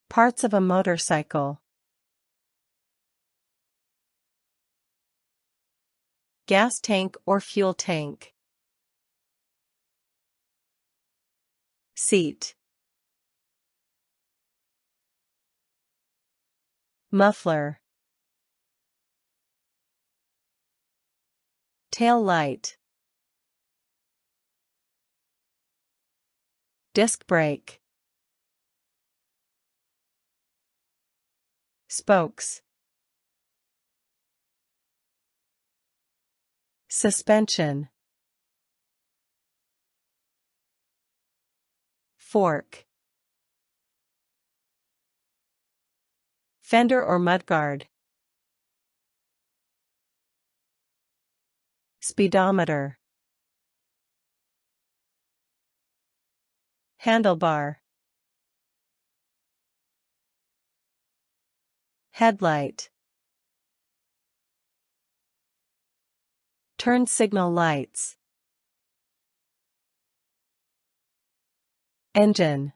Parts of a motorcycle. Gas tank or fuel tank. Seat. Muffler. Tail light. Disc brake. Spokes. Suspension. Fork. Fender or mudguard. Speedometer. Handlebar. Headlight. Turn signal lights. Engine.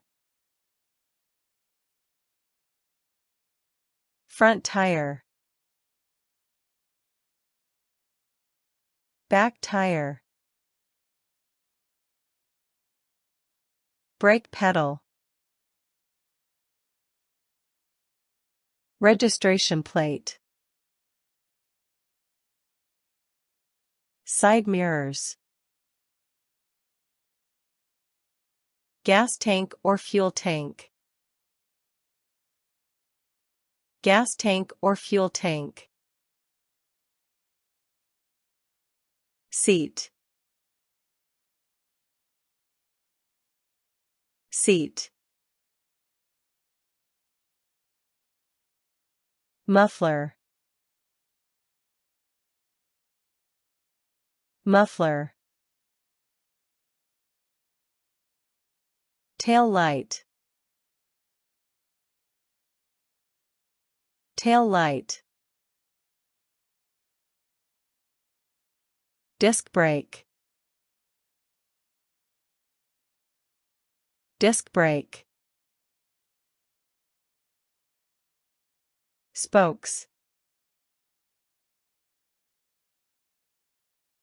Front tire. Back tire. Brake pedal. Registration plate. Side mirrors. Gas tank or fuel tank. Gas tank or fuel tank. Seat. Seat. Muffler. Muffler. Tail light. Tail light. Disc brake. Disc brake. Spokes.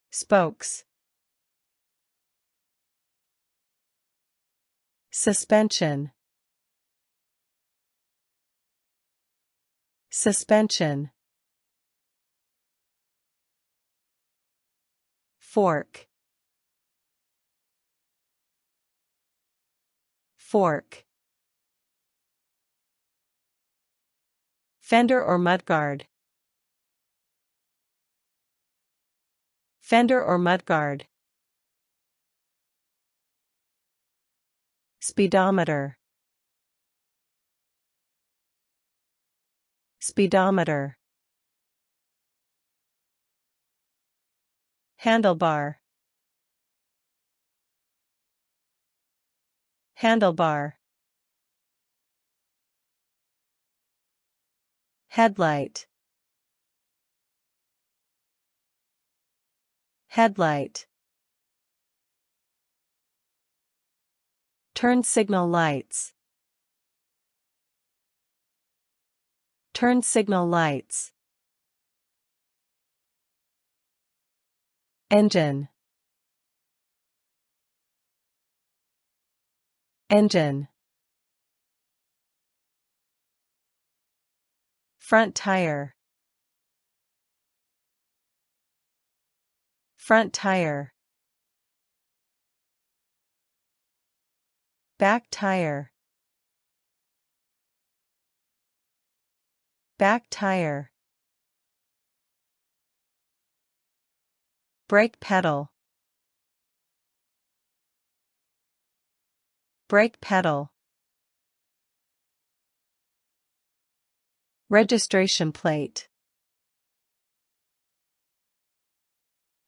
Spokes. Suspension. Suspension. Fork. Fork. Fender or mudguard. Fender or mudguard. Speedometer. Speedometer. Handlebar. Handlebar. Headlight. Headlight. Turn signal lights. Turn signal lights. Engine. Engine. Front tire. Front tire. Back tire. Back tire. Brake pedal. Brake pedal. Registration plate.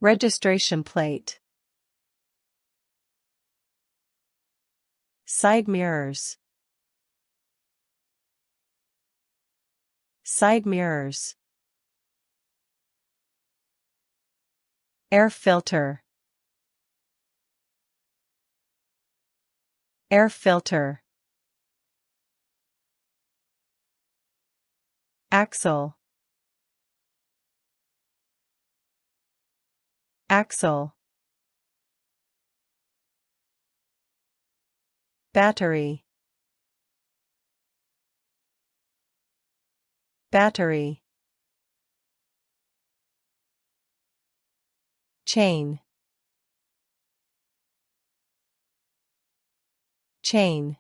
Registration plate. Side mirrors. Side mirrors. Air filter. Air filter. Axle. Axle. Battery. Battery. Chain. Chain.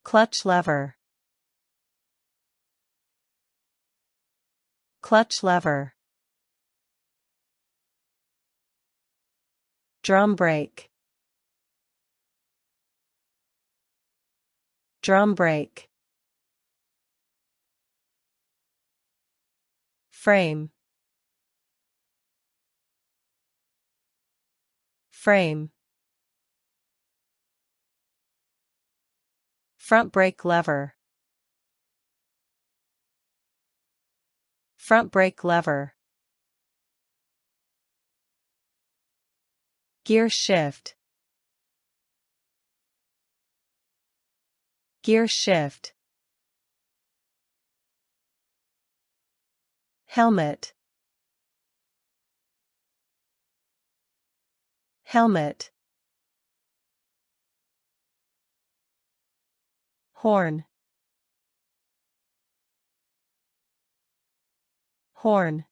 Clutch lever. Clutch lever. Drum brake. Drum brake. Frame. Frame. Front brake lever. Front brake lever. Gear shift. Gear shift. Helmet. Helmet. Horn. Horn.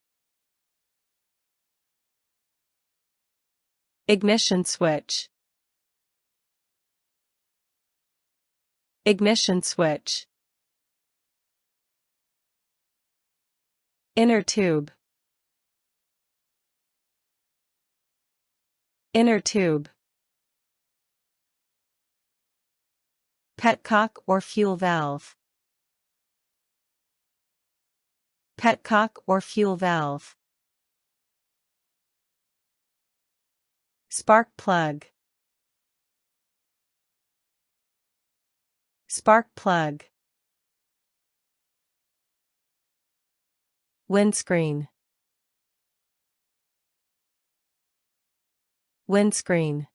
Ignition switch. Ignition switch. Inner tube. Inner tube. Petcock or fuel valve. Petcock or fuel valve. Spark plug. Spark plug. Windscreen. Windscreen.